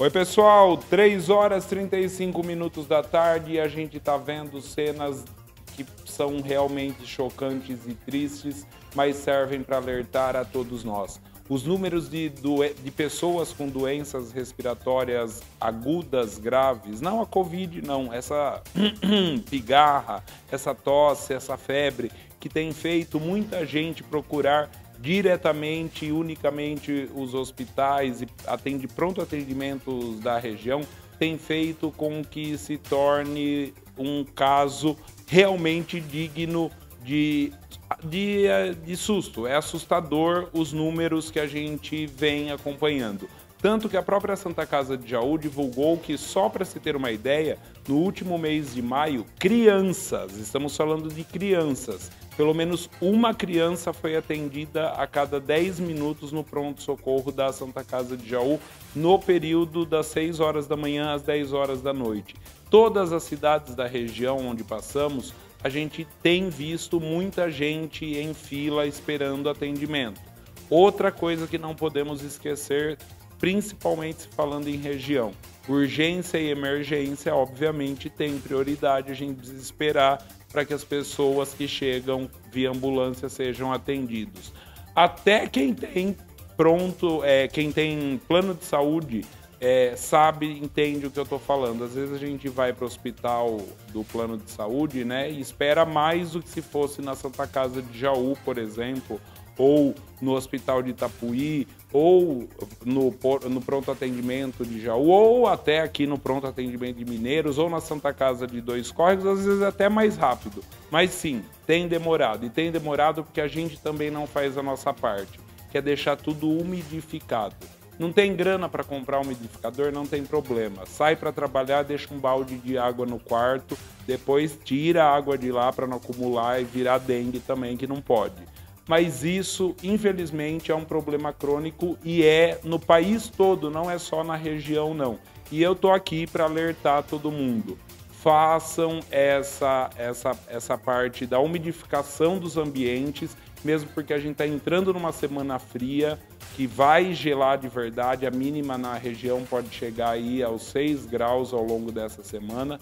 Oi, pessoal, 3 horas e 35 minutos da tarde e a gente está vendo cenas que são realmente chocantes e tristes, mas servem para alertar a todos nós. Os números de pessoas com doenças respiratórias agudas, graves, não a Covid, não, essa pigarra, essa tosse, essa febre, que tem feito muita gente procurar diretamente e unicamente os hospitais e pronto atendimentos da região, tem feito com que se torne um caso realmente digno de susto. É assustador os números que a gente vem acompanhando. Tanto que a própria Santa Casa de Jaú divulgou que, só para se ter uma ideia, no último mês de maio, crianças, estamos falando de crianças, pelo menos uma criança foi atendida a cada 10 minutos no pronto-socorro da Santa Casa de Jaú, no período das 6 horas da manhã às 10 horas da noite. Todas as cidades da região onde passamos, a gente tem visto muita gente em fila esperando atendimento. Outra coisa que não podemos esquecer, principalmente falando em região, urgência e emergência, obviamente, tem prioridade, a gente precisa esperar para que as pessoas que chegam via ambulância sejam atendidos. Até quem tem quem tem plano de saúde, sabe, entende o que eu estou falando. Às vezes a gente vai para o hospital do plano de saúde, né, e espera mais do que se fosse na Santa Casa de Jaú, por exemplo, ou no Hospital de Itapuí, ou no pronto atendimento de Jaú, ou até aqui no pronto atendimento de Mineiros, ou na Santa Casa de Dois Córregos, às vezes até mais rápido. Mas sim, tem demorado. E tem demorado porque a gente também não faz a nossa parte, que é deixar tudo umidificado. Não tem grana para comprar um umidificador, não tem problema. Sai para trabalhar, deixa um balde de água no quarto, depois tira a água de lá para não acumular e virar dengue também, que não pode. Mas isso, infelizmente, é um problema crônico e é no país todo, não é só na região, não. E eu tô aqui para alertar todo mundo. Façam essa parte da umidificação dos ambientes, mesmo porque a gente está entrando numa semana fria, que vai gelar de verdade. A mínima na região pode chegar aí aos 6 graus ao longo dessa semana.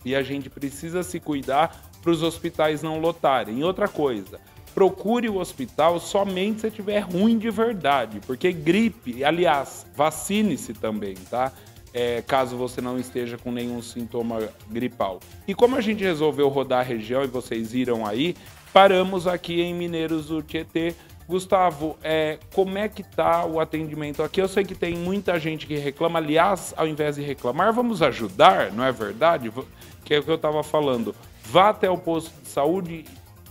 E a gente precisa se cuidar para os hospitais não lotarem. E outra coisa, procure o hospital somente se estiver ruim de verdade, porque gripe, aliás, vacine-se também, tá? Caso você não esteja com nenhum sintoma gripal. E como a gente resolveu rodar a região e vocês viram aí, paramos aqui em Mineiros do Tietê. Gustavo, como é que tá o atendimento aqui? Eu sei que tem muita gente que reclama, aliás, ao invés de reclamar, vamos ajudar, não é verdade? Que é o que eu estava falando. Vá até o posto de saúde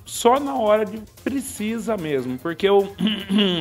só na hora de precisa mesmo, porque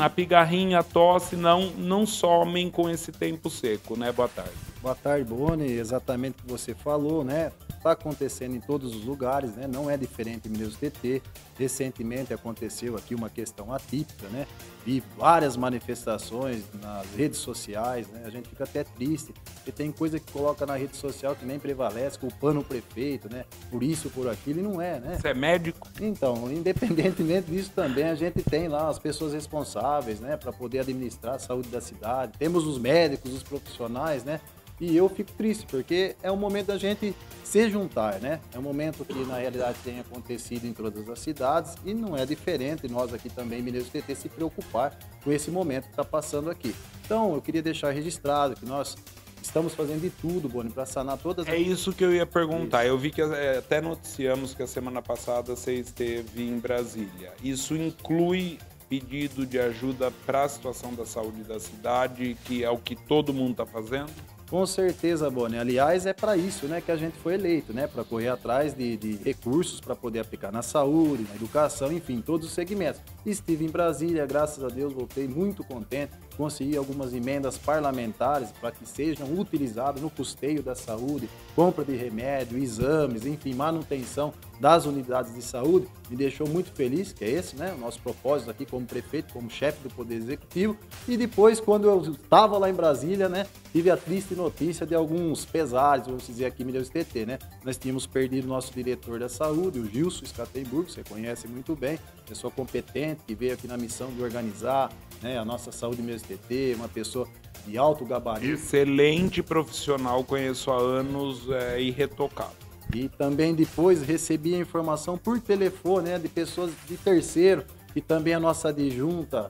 a pigarrinha, a tosse não somem com esse tempo seco, né? Boa tarde. Boa tarde, Boni. Exatamente o que você falou, né? Está acontecendo em todos os lugares, né? Não é diferente em Mineiros TT. Recentemente aconteceu aqui uma questão atípica, né? Vi várias manifestações nas redes sociais, né? A gente fica até triste, porque tem coisa que coloca na rede social que nem prevalece, culpando o prefeito, né? Por isso, por aquilo, e não é, né? Você é médico? Então, independentemente disso também, a gente tem lá as pessoas responsáveis, né? Para poder administrar a saúde da cidade. Temos os médicos, os profissionais, né? E eu fico triste, porque é um momento da gente se juntar, né? É um momento que, na realidade, tem acontecido em todas as cidades e não é diferente nós aqui também, Mineiros TT, se preocupar com esse momento que está passando aqui. Então, eu queria deixar registrado que nós estamos fazendo de tudo, Boni, para sanar todas as... É isso que eu ia perguntar. Eu vi que até noticiamos que a semana passada você esteve em Brasília. Isso inclui pedido de ajuda para a situação da saúde da cidade, que é o que todo mundo está fazendo? Com certeza, Boni. Aliás, é para isso, né, que a gente foi eleito, né, para correr atrás de recursos para poder aplicar na saúde, na educação, enfim, todos os segmentos. Estive em Brasília, graças a Deus, voltei muito contente, consegui algumas emendas parlamentares para que sejam utilizadas no custeio da saúde, compra de remédio, exames, enfim, manutenção das unidades de saúde. Me deixou muito feliz, que é esse, né, o nosso propósito aqui como prefeito, como chefe do Poder Executivo. E depois, quando eu estava lá em Brasília, né, tive a triste notícia de alguns pesares, vamos dizer aqui em Mineiros TT, né? Nós tínhamos perdido o nosso diretor da saúde, o Gilson Scatenburg, você conhece muito bem, pessoa competente, que veio aqui na missão de organizar, né, a nossa saúde em Mineiros TT, uma pessoa de alto gabarito. Excelente profissional, conheço há anos, irretocável. E também depois recebi a informação por telefone, né, de pessoas de terceiro, que também a nossa adjunta,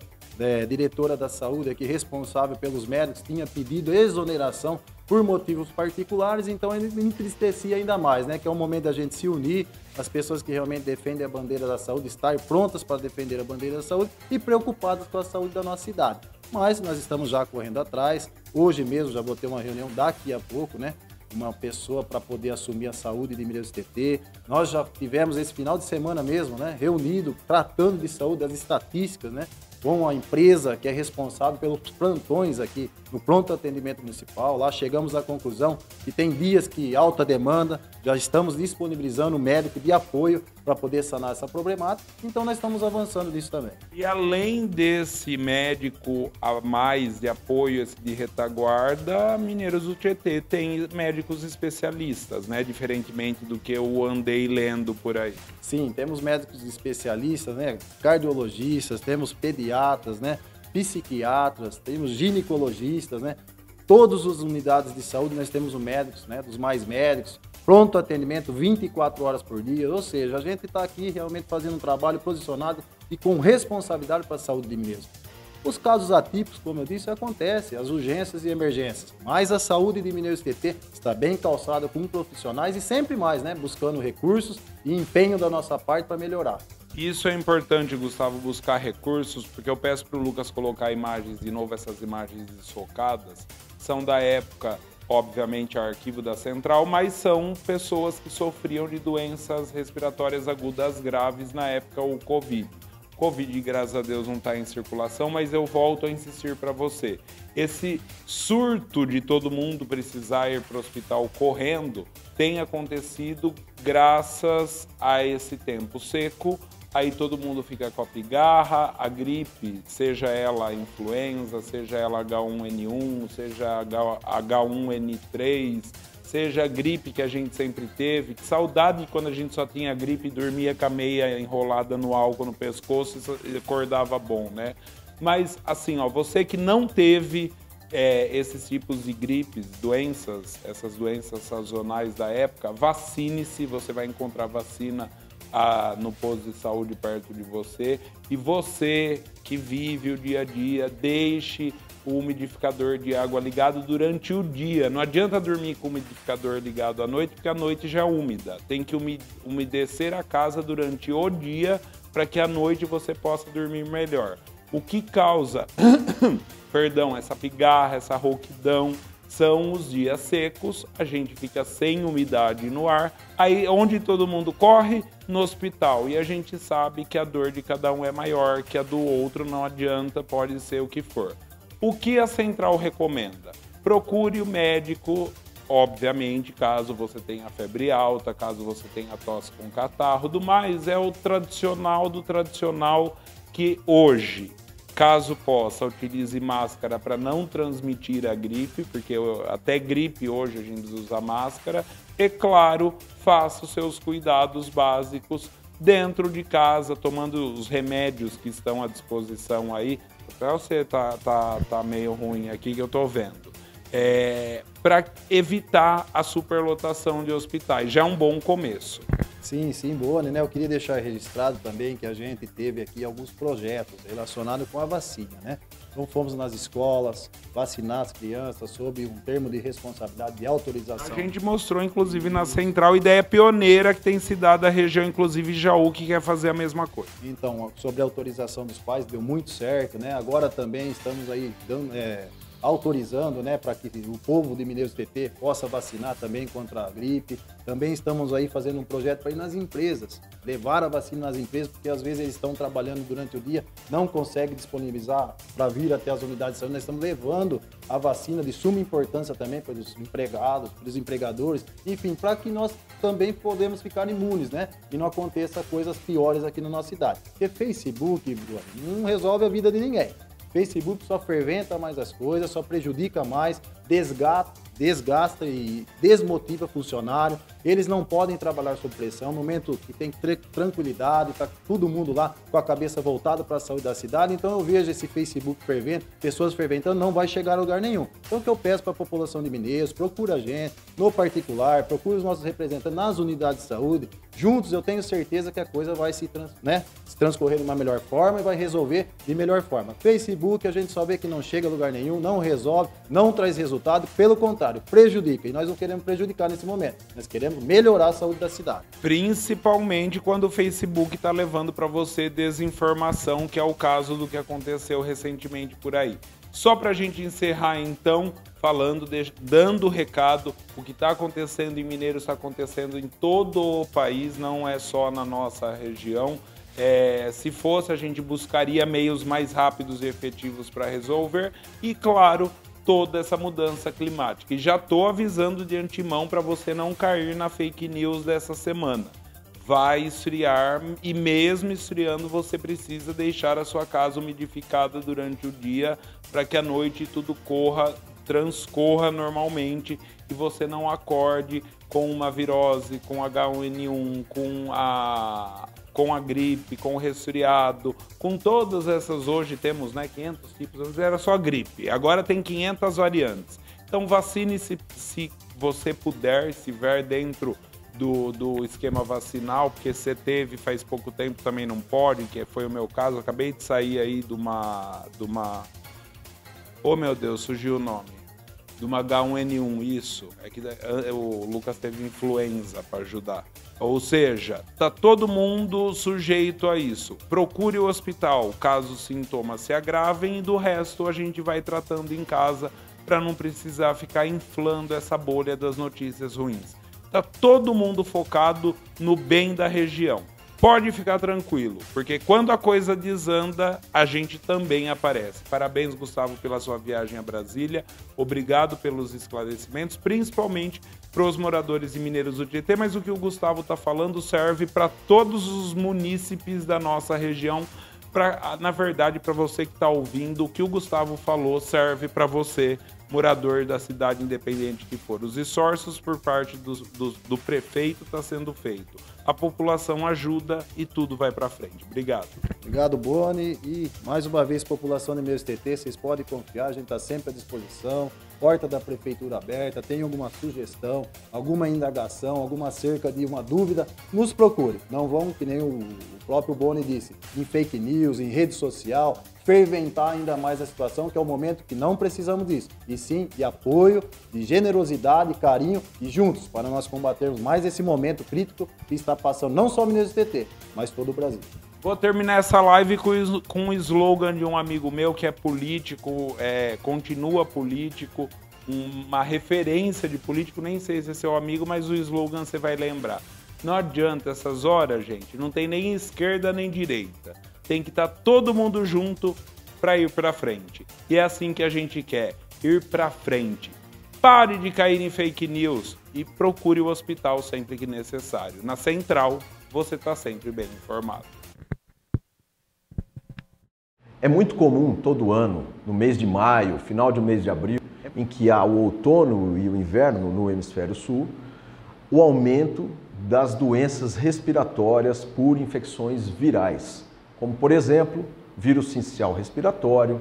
diretora da saúde, aqui responsável pelos médicos, tinha pedido exoneração por motivos particulares, então ele me entristecia ainda mais, né? Que é o momento da gente se unir, as pessoas que realmente defendem a bandeira da saúde estarem prontas para defender a bandeira da saúde e preocupadas com a saúde da nossa cidade. Mas nós estamos já correndo atrás, hoje mesmo já vou ter uma reunião daqui a pouco, né? Uma pessoa para poder assumir a saúde de Mineiros TT. Nós já tivemos esse final de semana mesmo, né? Reunido, tratando de saúde, das estatísticas, né? Com a empresa que é responsável pelos plantões aqui no pronto atendimento municipal. Lá chegamos à conclusão que tem dias que alta demanda, já estamos disponibilizando o médico de apoio para poder sanar essa problemática, então nós estamos avançando nisso também. E além desse médico a mais de apoio, esse de retaguarda, Mineiros do Tietê tem médicos especialistas, né? Diferentemente do que eu andei lendo por aí. Sim, temos médicos especialistas, né? Cardiologistas, temos pediatras, né? Psiquiatras, temos ginecologistas, né? Todas as unidades de saúde nós temos médicos, né? Dos mais médicos, pronto atendimento 24 horas por dia, ou seja, a gente está aqui realmente fazendo um trabalho posicionado e com responsabilidade para a saúde de Mineiros. Os casos atípicos, como eu disse, acontecem, as urgências e emergências, mas a saúde de Mineiros TT está bem calçada com profissionais e sempre mais, né? Buscando recursos e empenho da nossa parte para melhorar. Isso é importante, Gustavo, buscar recursos, porque eu peço para o Lucas colocar imagens de novo, essas imagens desfocadas, são da época, obviamente, arquivo da Central, mas são pessoas que sofriam de doenças respiratórias agudas graves na época, o Covid. Covid, graças a Deus, não está em circulação, mas eu volto a insistir para você. Esse surto de todo mundo precisar ir para o hospital correndo tem acontecido graças a esse tempo seco. Aí todo mundo fica com a pigarra, a gripe, seja ela influenza, seja ela H1N1, seja H1N3, seja a gripe que a gente sempre teve. Que saudade de quando a gente só tinha gripe e dormia com a meia enrolada no álcool no pescoço e acordava bom, né? Mas assim, ó, você que não teve esses tipos de gripes, essas doenças sazonais da época, vacine-se, você vai encontrar vacina no posto de saúde perto de você. E você que vive o dia a dia, deixe o umidificador de água ligado durante o dia. Não adianta dormir com o umidificador ligado à noite, porque a noite já é úmida. Tem que umedecer a casa durante o dia para que à noite você possa dormir melhor. O que causa, perdão, essa pigarra, essa rouquidão, são os dias secos, a gente fica sem umidade no ar, aí onde todo mundo corre? No hospital. E a gente sabe que a dor de cada um é maior, que a do outro não adianta, pode ser o que for. O que a Central recomenda? Procure o médico, obviamente, caso você tenha febre alta, caso você tenha tosse com catarro, do mais é o tradicional do tradicional, que hoje, caso possa, utilize máscara para não transmitir a gripe, porque até gripe hoje a gente usa máscara. E claro, faça os seus cuidados básicos dentro de casa, tomando os remédios que estão à disposição aí. Até você tá meio ruim aqui que eu tô vendo. Para evitar a superlotação de hospitais. Já é um bom começo. Sim, boa, né? Eu queria deixar registrado também que a gente teve aqui alguns projetos relacionados com a vacina, né? Então fomos nas escolas vacinar as crianças sob um termo de responsabilidade de autorização. A gente mostrou, inclusive, na Central, ideia pioneira que tem se dado à região, inclusive Jaú, que quer fazer a mesma coisa. Então, sobre a autorização dos pais, deu muito certo, né? Agora também estamos aí dando... autorizando, né, para que o povo de Mineiros TT possa vacinar também contra a gripe. Também estamos aí fazendo um projeto para ir nas empresas, levar a vacina nas empresas, porque às vezes eles estão trabalhando durante o dia, não conseguem disponibilizar para vir até as unidades de saúde. Nós estamos levando a vacina de suma importância também para os empregados, para os empregadores, enfim, para que nós também podemos ficar imunes, né, e não aconteça coisas piores aqui na nossa cidade. Porque Facebook não resolve a vida de ninguém. Facebook só ferventa mais as coisas, só prejudica mais, desgasta e desmotiva funcionário. Eles não podem trabalhar sob pressão, no momento que tem tranquilidade, está todo mundo lá com a cabeça voltada para a saúde da cidade. Então eu vejo esse Facebook fervendo, pessoas ferventando, não vai chegar a lugar nenhum. Então o que eu peço para a população de Mineiros, procura a gente no particular, procura os nossos representantes nas unidades de saúde. Juntos eu tenho certeza que a coisa vai se transcorrer de uma melhor forma e vai resolver de melhor forma. Facebook a gente só vê que não chega a lugar nenhum, não resolve, não traz resultado, pelo contrário, prejudica. E nós não queremos prejudicar nesse momento, nós queremos melhorar a saúde da cidade. Principalmente quando o Facebook está levando para você desinformação, que é o caso do que aconteceu recentemente por aí. Só para a gente encerrar então, dando o recado, o que está acontecendo em Mineiros está acontecendo em todo o país, não é só na nossa região. Se fosse, a gente buscaria meios mais rápidos e efetivos para resolver e, claro, toda essa mudança climática. E já estou avisando de antemão para você não cair na fake news dessa semana. Vai esfriar e mesmo esfriando você precisa deixar a sua casa umidificada durante o dia para que à noite tudo transcorra normalmente e você não acorde com uma virose, com H1N1, com a gripe, com o resfriado, com todas essas. Hoje temos 500 tipos, antes era só gripe, agora tem 500 variantes. Então vacine-se se você puder, se estiver dentro do esquema vacinal, porque você teve faz pouco tempo, também não pode, que foi o meu caso. Eu acabei de sair aí de uma... Oh meu Deus, surgiu o nome. De uma H1N1, isso. É que o Lucas teve influenza para ajudar. Ou seja, tá todo mundo sujeito a isso. Procure o hospital caso os sintomas se agravem e do resto a gente vai tratando em casa para não precisar ficar inflando essa bolha das notícias ruins. Tá todo mundo focado no bem da região. Pode ficar tranquilo, porque quando a coisa desanda, a gente também aparece. Parabéns, Gustavo, pela sua viagem a Brasília. Obrigado pelos esclarecimentos, principalmente para os moradores e mineiros do Tietê, mas o que o Gustavo está falando serve para todos os munícipes da nossa região. Na verdade, para você que está ouvindo, o que o Gustavo falou serve para você, morador da cidade, independente que for. Os esforços por parte do prefeito está sendo feito. A população ajuda e tudo vai para frente. Obrigado. Obrigado, Boni. E mais uma vez, população de Mineiros TT, vocês podem confiar, a gente está sempre à disposição. Porta da prefeitura aberta, tem alguma sugestão, alguma indagação, alguma acerca de uma dúvida, nos procure. Não vão, que nem o próprio Boni disse, em fake news, em rede social, ferventar ainda mais a situação, que é o momento que não precisamos disso, e sim de apoio, de generosidade, carinho e juntos, para nós combatermos mais esse momento crítico que está passando não só Mineiros TT, mas todo o Brasil. Vou terminar essa live com um slogan de um amigo meu que é político, continua político, uma referência de político, nem sei se é seu amigo, mas o slogan você vai lembrar. Não adianta essas horas, gente, não tem nem esquerda nem direita. Tem que estar todo mundo junto para ir para frente. E é assim que a gente quer, ir para frente. Pare de cair em fake news e procure o hospital sempre que necessário. Na Central, você está sempre bem informado. É muito comum todo ano, no mês de maio, final de mês de abril, em que há o outono e o inverno no hemisfério sul, o aumento das doenças respiratórias por infecções virais, como por exemplo, vírus sincial respiratório,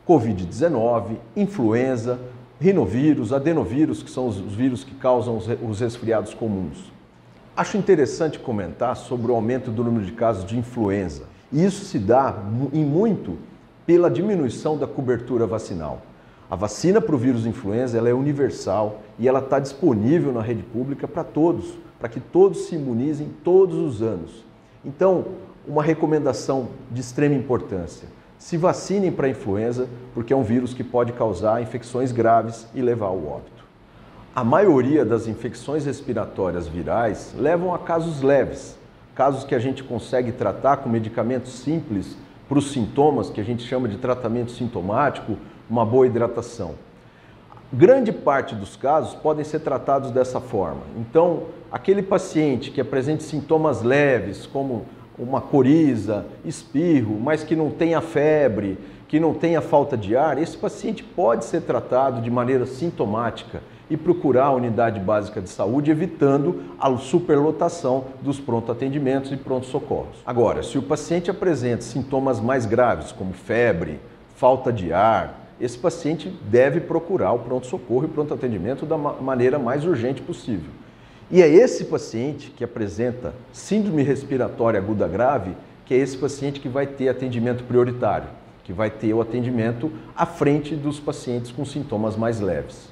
Covid-19, influenza, rinovírus, adenovírus, que são os vírus que causam os resfriados comuns. Acho interessante comentar sobre o aumento do número de casos de influenza. E isso se dá em muito pela diminuição da cobertura vacinal. A vacina para o vírus influenza ela é universal e ela está disponível na rede pública para todos, para que todos se imunizem todos os anos. Então, uma recomendação de extrema importância: se vacinem para a influenza, porque é um vírus que pode causar infecções graves e levar ao óbito. A maioria das infecções respiratórias virais levam a casos leves, casos que a gente consegue tratar com medicamentos simples para os sintomas, que a gente chama de tratamento sintomático, uma boa hidratação. Grande parte dos casos podem ser tratados dessa forma. Então, aquele paciente que apresente sintomas leves, como uma coriza, espirro, mas que não tenha febre, que não tenha falta de ar, esse paciente pode ser tratado de maneira sintomática e procurar a unidade básica de saúde, evitando a superlotação dos pronto-atendimentos e pronto-socorros. Agora, se o paciente apresenta sintomas mais graves, como febre, falta de ar, esse paciente deve procurar o pronto-socorro e pronto-atendimento da maneira mais urgente possível. E é esse paciente que apresenta síndrome respiratória aguda grave, que é esse paciente que vai ter atendimento prioritário, que vai ter o atendimento à frente dos pacientes com sintomas mais leves.